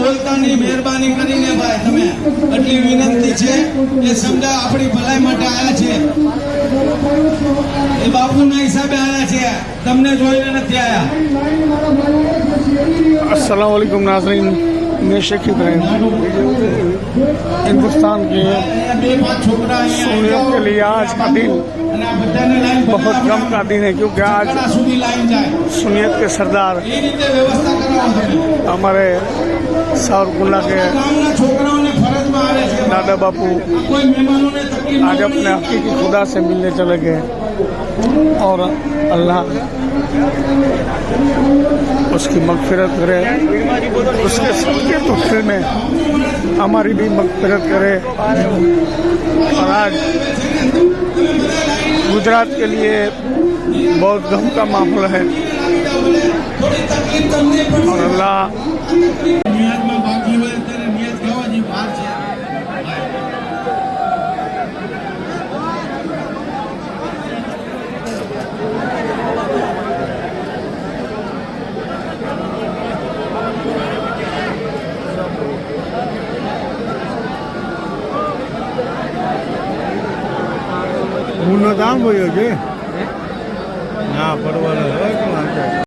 बोलता नहीं मेहरबानी કરીને ભાઈ તમે એટલી વિનંતી છે એ સમજા આપણી ભલાઈ માટે આયા છે એ બાપુના હિસાબે આયા છે તમને જોઈને નથી આયા। अस्सलाम वालेकुम नाज़रीन, मैं शेख इब्राहिम हिंदुस्तान के सुन्नियत के लिए आज का दिन बहुत गम का दिन है, क्योंकि आज सुन्नियत के सरदार हमारे सावरकुंडला के दादा बापू आज अपने हकीकी खुदा से मिलने चले गए और अल्लाह उसकी मगफिरत करे, उसके सबके तोहफे में हमारी भी मगफिरत करे। और आज गुजरात के लिए बहुत गम का माहौल है और अल्लाह દામ હોય છે ના પડવાનો